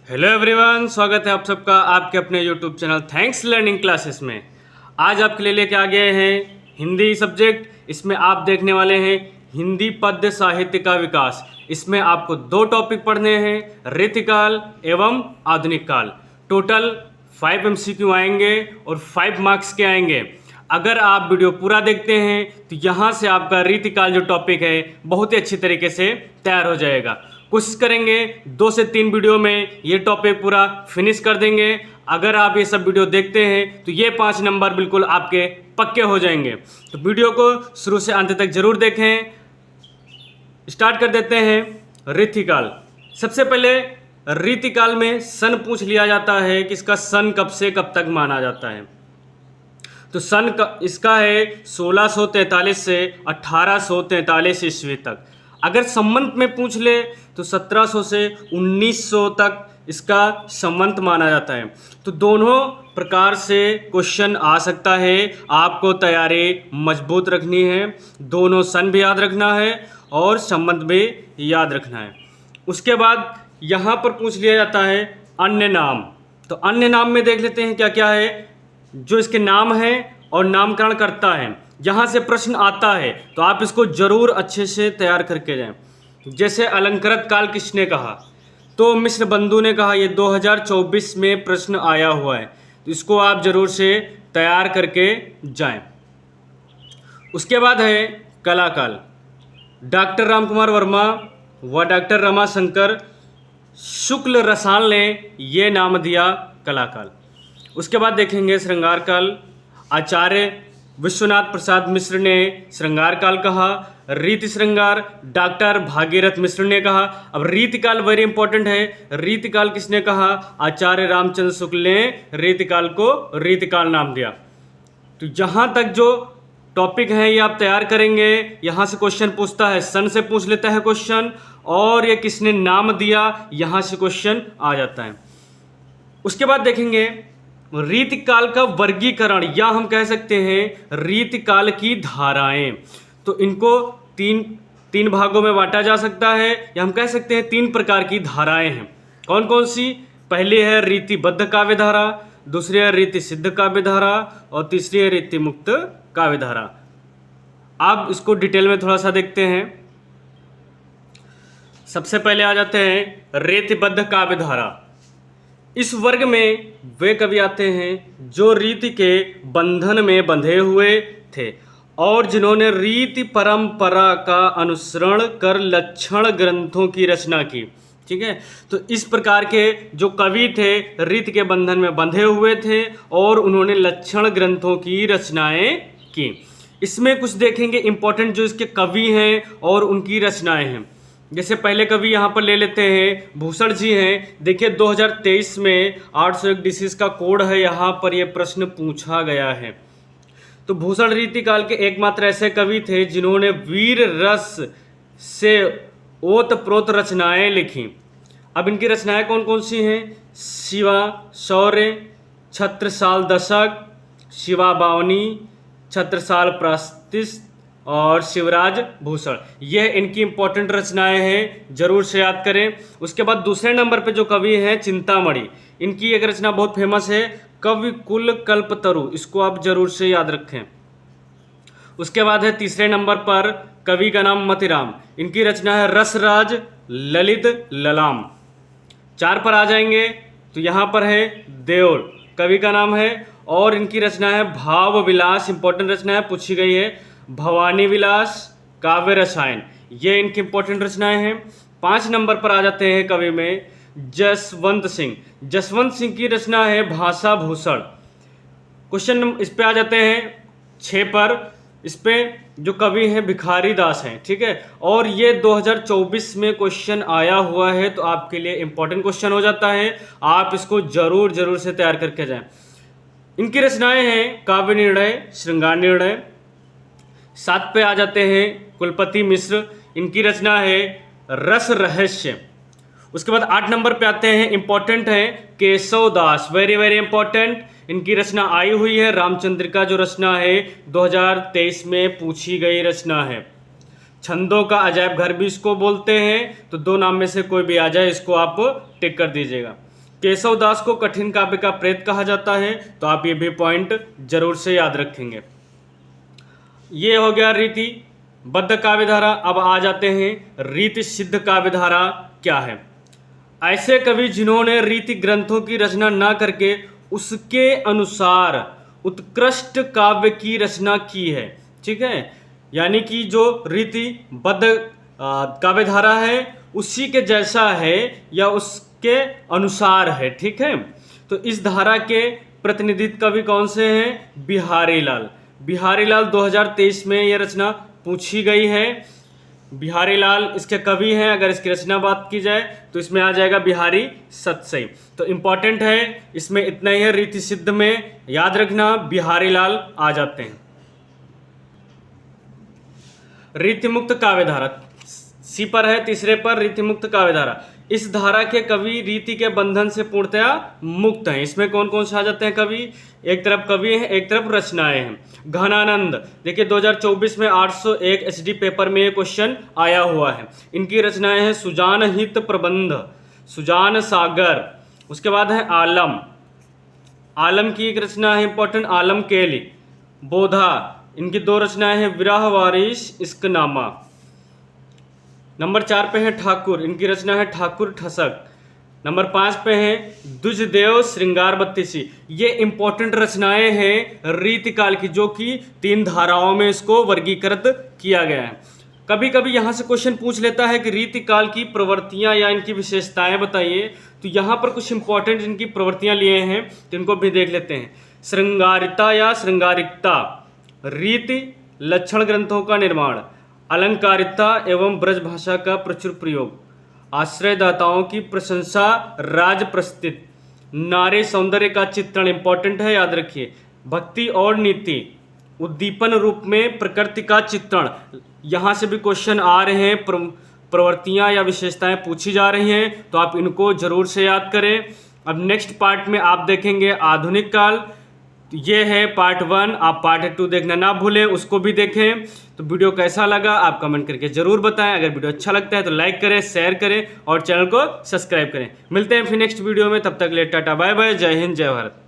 Hello everyone, स्वागत है आप सबका आपके अपने YouTube channel thanks learning classes में। आज आपके लिए लेके आ गए हैं हिंदी सब्जेक्ट। इसमें आप देखने वाले हैं हिंदी पद्य साहित्य का विकास। इसमें आपको दो टॉपिक पढ़ने हैं, रीतिकाल एवं आधुनिक काल। टोटल 5 MCQ आएंगे और 5 मार्क्स के आएंगे। अगर आप वीडियो पूरा देखते हैं तो यहाँ से आपका रीतिकाल जो टॉपिक है बहुत ही अच्छी तरीके से तैयार हो जाएगा। कोशिश करेंगे 2 से 3 वीडियो में ये टॉपिक पूरा फिनिश कर देंगे। अगर आप ये सब वीडियो देखते हैं तो ये 5 नंबर बिल्कुल आपके पक्के हो जाएंगे। तो वीडियो को शुरू से अंत तक जरूर देखें। स्टार्ट कर देते हैं रीतिकाल। सबसे पहले रीतिकाल में सन पूछ लिया जाता है कि इसका सन कब से कब तक माना जाता है। तो सन इसका है 1643 से 1843 ईस्वी तक। अगर संवत में पूछ ले तो 1700 से 1900 तक इसका संवत माना जाता है। तो दोनों प्रकार से क्वेश्चन आ सकता है। आपको तैयारी मजबूत रखनी है, दोनों सन भी याद रखना है और संवत भी याद रखना है। उसके बाद यहाँ पर पूछ लिया जाता है अन्य नाम। तो अन्य नाम में देख लेते हैं क्या क्या है जो इसके नाम है और नामकरण करता है। यहाँ से प्रश्न आता है तो आप इसको जरूर अच्छे से तैयार करके जाएं। जैसे अलंकृत काल किसने कहा, तो मिश्र बंधु ने कहा। ये 2024 में प्रश्न आया हुआ है, तो इसको आप जरूर से तैयार करके जाएं। उसके बाद है कलाकाल। डॉक्टर रामकुमार वर्मा व डॉक्टर रमाशंकर शुक्ल रसाल ने ये नाम दिया कलाकाल। उसके बाद देखेंगे श्रृंगार काल। आचार्य विश्वनाथ प्रसाद मिश्र ने श्रृंगार काल कहा। रीति श्रृंगार डॉक्टर भागीरथ मिश्र ने कहा। अब रीतिकाल वेरी इंपॉर्टेंट है। रीतिकाल किसने कहा? आचार्य रामचंद्र शुक्ल ने रीतिकाल को रीतिकाल नाम दिया। तो यहाँ तक जो टॉपिक है ये आप तैयार करेंगे। यहाँ से क्वेश्चन पूछता है, सन से पूछ लेता है क्वेश्चन, और ये किसने नाम दिया यहाँ से क्वेश्चन आ जाता है। उसके बाद देखेंगे रीतिकाल का वर्गीकरण, या हम कह सकते हैं रीतिकाल की धाराएं। तो इनको तीन भागों में बांटा जा सकता है, या हम कह सकते हैं 3 प्रकार की धाराएं हैं। कौन कौन सी? पहली है रीतिबद्ध काव्य धारा, दूसरी है रीति सिद्ध काव्य धारा, और तीसरी है रीति मुक्त काव्य धारा। आप इसको डिटेल में थोड़ा सा देखते हैं। सबसे पहले आ जाते हैं रीतिबद्ध काव्य धारा। इस वर्ग में वे कवि आते हैं जो रीति के बंधन में बंधे हुए थे और जिन्होंने रीति परंपरा का अनुसरण कर लक्षण ग्रंथों की रचना की। ठीक है, तो इस प्रकार के जो कवि थे रीति के बंधन में बंधे हुए थे और उन्होंने लक्षण ग्रंथों की रचनाएं की। इसमें कुछ देखेंगे इंपॉर्टेंट जो इसके कवि हैं और उनकी रचनाएं हैं। जैसे पहले कवि यहाँ पर ले लेते हैं भूषण जी हैं। देखिए 2023 में 801 डिसीज का कोड है, यहाँ पर यह प्रश्न पूछा गया है। तो भूषण रीतिकाल के एकमात्र ऐसे कवि थे जिन्होंने वीर रस से ओत प्रोत रचनाएं लिखी। अब इनकी रचनाएं कौन कौन सी हैं? शिवा शौर्य, छत्रसाल दशक, शिवा बावनी, छत्रसाल प्रास्तिश और शिवराज भूषण। ये इनकी इंपॉर्टेंट रचनाएं हैं, जरूर से याद करें। उसके बाद दूसरे नंबर पे जो कवि हैं चिंतामणि, इनकी एक रचना बहुत फेमस है कवि कुल कल्पतरु, इसको आप जरूर से याद रखें। उसके बाद है तीसरे नंबर पर कवि का नाम मतिराम, इनकी रचना है रसराज ललित ललाम। 4 पर आ जाएंगे तो यहाँ पर है देओल, कवि का नाम है, और इनकी रचना है भाव विलास, इंपॉर्टेंट रचना है, पूछी गई है। भवानी विलास, काव्य रसायन, ये इनकी इंपॉर्टेंट रचनाएं हैं। 5 नंबर पर आ जाते हैं कवि में जसवंत सिंह। जसवंत सिंह की रचना है भाषा भूषण। क्वेश्चन इस पे आ जाते हैं 6 पर। इस पे जो कवि हैं भिखारी दास हैं। ठीक है, और ये 2024 में क्वेश्चन आया हुआ है, तो आपके लिए इंपॉर्टेंट क्वेश्चन हो जाता है। आप इसको जरूर से तैयार करके जाएं। इनकी रचनाएं हैं काव्य निर्णय, श्रृंगार निर्णय। 7 पे आ जाते हैं कुलपति मिश्र, इनकी रचना है रस रहस्य। उसके बाद 8 नंबर पे आते हैं, इंपॉर्टेंट है केशव दास, वेरी वेरी इंपॉर्टेंट। इनकी रचना आई हुई है रामचंद्रिका, जो रचना है 2023 में पूछी गई रचना है। छंदों का अजायब घर भी इसको बोलते हैं। तो 2 नाम में से कोई भी आ जाए, इसको आप टिक कर दीजिएगा। केशव दास को कठिन काव्य का प्रेत कहा जाता है, तो आप ये भी पॉइंट जरूर से याद रखेंगे। ये हो गया रीतिबद्ध काव्यधारा। अब आ जाते हैं रीति सिद्ध काव्यधारा क्या है। ऐसे कवि जिन्होंने रीति ग्रंथों की रचना न करके उसके अनुसार उत्कृष्ट काव्य की रचना की है। ठीक है, यानी कि जो रीतिबद्ध काव्यधारा है उसी के जैसा है या उसके अनुसार है। ठीक है, तो इस धारा के प्रतिनिधित्व कवि कौन से हैं? बिहारी लाल। बिहारी लाल 2023 में यह रचना पूछी गई है। बिहारी लाल इसके कवि हैं। अगर इसकी रचना बात की जाए तो इसमें आ जाएगा बिहारी सतसई। तो इम्पॉर्टेंट है, इसमें इतना ही है। रीति सिद्ध में याद रखना बिहारी लाल आ जाते हैं। रीतिमुक्त काव्यधारा सी पर है, तीसरे पर रीतिमुक्त काव्यधारा। इस धारा के कवि रीति के बंधन से पूर्णतया मुक्त हैं। इसमें कौन कौन से आ जाते हैं कवि? एक तरफ कवि हैं, एक तरफ रचनाएं हैं। घनानंद, देखिए 2024 में 801 एचडी पेपर में ये क्वेश्चन आया हुआ है। इनकी रचनाएं हैं सुजान हित प्रबंध, सुजान सागर। उसके बाद है आलम, आलम की एक रचना है इंपॉर्टेंट, आलम केली। बोधा, इनकी दो रचनाएं हैं विरह वारिश इश्कनामा। नंबर 4 पे है ठाकुर, इनकी रचना है ठाकुर ठसक। नंबर 5 पे है दुजदेव श्रृंगार बत्तीसी। ये इंपॉर्टेंट रचनाएं हैं रीतिकाल की, जो कि 3 धाराओं में इसको वर्गीकृत किया गया है। कभी कभी यहाँ से क्वेश्चन पूछ लेता है कि रीतिकाल की प्रवृत्तियाँ या इनकी विशेषताएं बताइए, तो यहाँ पर कुछ इंपॉर्टेंट इनकी प्रवृत्तियाँ लिए हैं, तो इनको भी देख लेते हैं। श्रृंगारिता या श्रृंगारिकता, रीति लक्षण ग्रंथों का निर्माण, अलंकारिता एवं ब्रज भाषा का प्रचुर प्रयोग, आश्रयदाताओं की प्रशंसा, राज प्रस्तुति, नारी सौंदर्य का चित्रण इंपॉर्टेंट है, याद रखिए। भक्ति और नीति, उद्दीपन रूप में प्रकृति का चित्रण। यहाँ से भी क्वेश्चन आ रहे हैं, प्रवृत्तियाँ या विशेषताएं पूछी जा रही हैं, तो आप इनको जरूर से याद करें। अब नेक्स्ट पार्ट में आप देखेंगे आधुनिक काल। ये है पार्ट 1, आप पार्ट 2 देखना ना भूलें, उसको भी देखें। तो वीडियो कैसा लगा आप कमेंट करके ज़रूर बताएं। अगर वीडियो अच्छा लगता है तो लाइक करें, शेयर करें और चैनल को सब्सक्राइब करें। मिलते हैं फिर नेक्स्ट वीडियो में, तब तक ले टाटा बाय बाय, जय हिंद जय भारत।